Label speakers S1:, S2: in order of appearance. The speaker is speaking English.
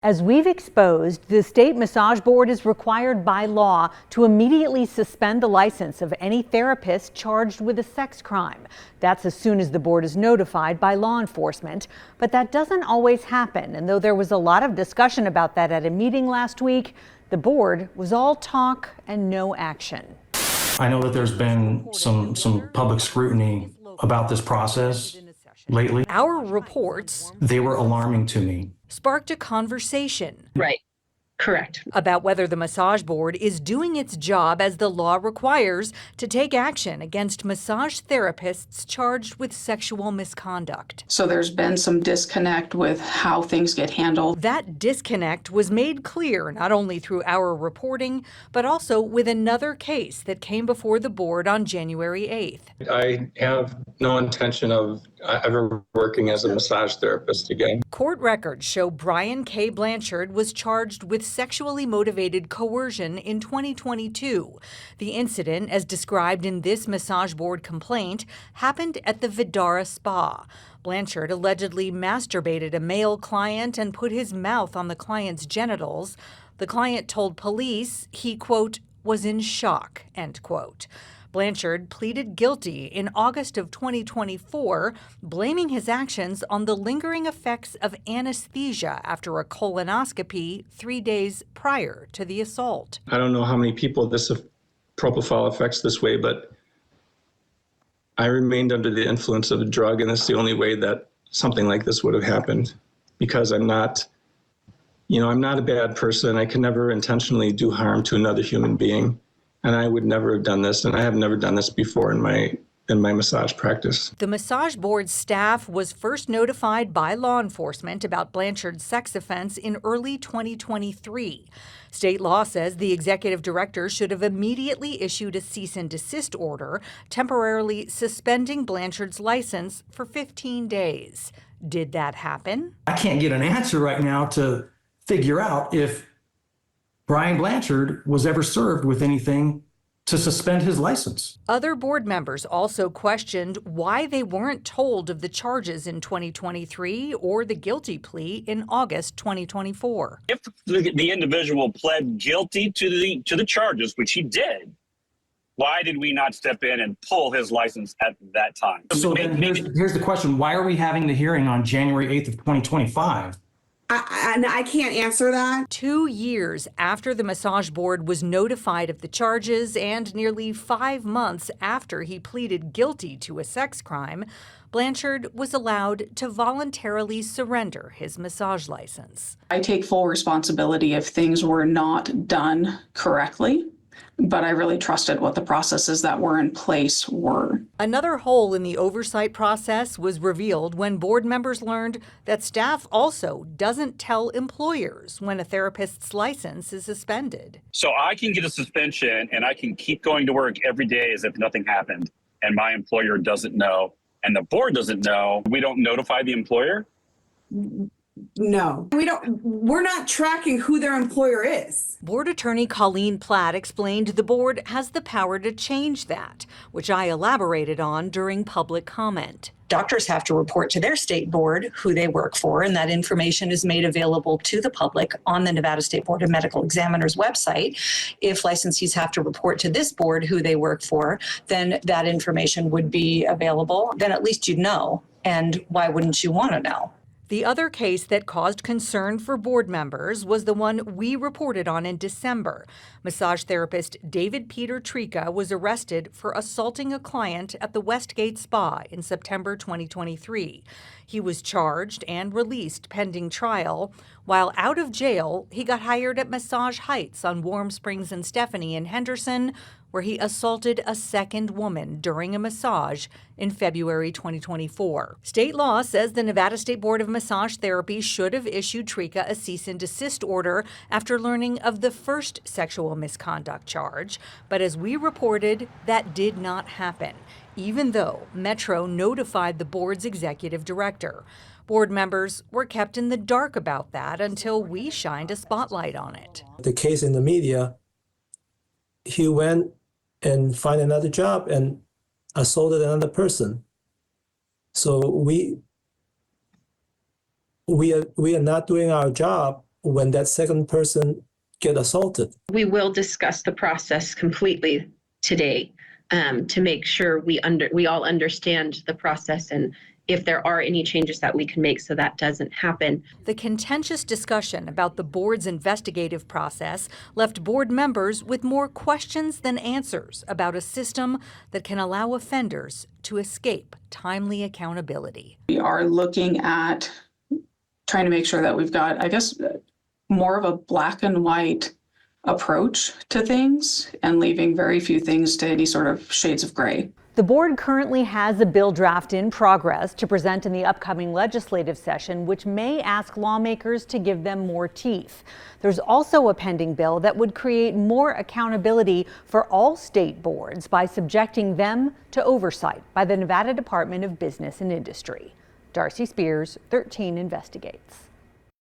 S1: As we've exposed, the state massage board is required by law to immediately suspend the license of any therapist charged with a sex crime. That's as soon as the board is notified by law enforcement. But that doesn't always happen. And though there was a lot of discussion about that at a meeting last week, the board was all talk and no action.
S2: I know that there's been some public scrutiny about this process lately.
S3: Our reports,
S2: They were alarming to me.
S3: Sparked a conversation.
S4: Right. Correct.
S3: About whether the massage board is doing its job as the law requires to take action against massage therapists charged with sexual misconduct.
S4: So there's been some disconnect with how things get handled.
S3: That disconnect was made clear not only through our reporting, but also with another case that came before the board on January 8th.
S5: I have no intention of ever working as a massage therapist again.
S3: Court records show Brian K. Blanchard was charged with sexually motivated coercion in 2022. The incident, as described in this massage board complaint, happened at the Vdara spa. Blanchard allegedly masturbated a male client and put his mouth on the client's genitals. The client told police he, quote, was in shock, end quote. Blanchard pleaded guilty in August of 2024, blaming his actions on the lingering effects of anesthesia after a colonoscopy 3 days prior to the assault.
S5: I don't know how many people this propofol affects this way, but I remained under the influence of a drug, and it's the only way that something like this would have happened, because I'm not a bad person. I can never intentionally do harm to another human being. And I would never have done this, and I have never done this before in my massage practice.
S3: The massage board staff was first notified by law enforcement about Blanchard's sex offense in early 2023. State law says the executive director should have immediately issued a cease and desist order, temporarily suspending Blanchard's license for 15 days. Did that happen?
S2: I can't get an answer right now to figure out if Brian Blanchard was ever served with anything to suspend his license.
S3: Other board members also questioned why they weren't told of the charges in 2023 or the guilty plea in August 2024.
S6: If the individual pled guilty to the charges, which he did, why did we not step in and pull his license at that time?
S2: So then here's the question. Why are we having the hearing on January 8th of 2025?
S7: I can't answer that.
S3: 2 years after the massage board was notified of the charges and nearly 5 months after he pleaded guilty to a sex crime, Blanchard was allowed to voluntarily surrender his massage license.
S4: I take full responsibility if things were not done correctly, but I really trusted what the processes that were in place were.
S3: Another hole in the oversight process was revealed when board members learned that staff also doesn't tell employers when a therapist's license is suspended.
S6: So I can get a suspension and I can keep going to work every day as if nothing happened, and my employer doesn't know and the board doesn't know. We don't notify the employer?
S7: No, we're not tracking who their employer is.
S3: Board Attorney Colleen Platt explained the board has the power to change that, which I elaborated on during public comment.
S8: Doctors have to report to their state board who they work for, and that information is made available to the public on the Nevada State Board of Medical Examiners website. If licensees have to report to this board who they work for, then that information would be available. Then at least you'd know. And why wouldn't you want to know?
S3: The other case that caused concern for board members was the one we reported on in December. Massage therapist David Peter Tria was arrested for assaulting a client at the Westgate Spa in September 2023. He was charged and released pending trial. While out of jail, he got hired at Massage Heights on Warm Springs and Stephanie in Henderson, where he assaulted a second woman during a massage in February 2024. State law says the Nevada State Board of Massage Therapy should have issued Tria a cease and desist order after learning of the first sexual misconduct charge. But as we reported, that did not happen, even though Metro notified the board's executive director. Board members were kept in the dark about that until we shined a spotlight on it.
S9: The case in the media, he went and find another job and assaulted another person. So we are not doing our job when that second person get assaulted?
S10: We will discuss the process completely today to make sure we all understand the process and if there are any changes that we can make so that doesn't happen.
S3: The contentious discussion about the board's investigative process left board members with more questions than answers about a system that can allow offenders to escape timely accountability.
S4: We are looking at trying to make sure that we've got, I guess, more of a black and white approach to things and leaving very few things to any sort of shades of gray.
S1: The board currently has a bill draft in progress to present in the upcoming legislative session, which may ask lawmakers to give them more teeth. There's also a pending bill that would create more accountability for all state boards by subjecting them to oversight by the Nevada Department of Business and Industry. Darcy Spears, 13 Investigates.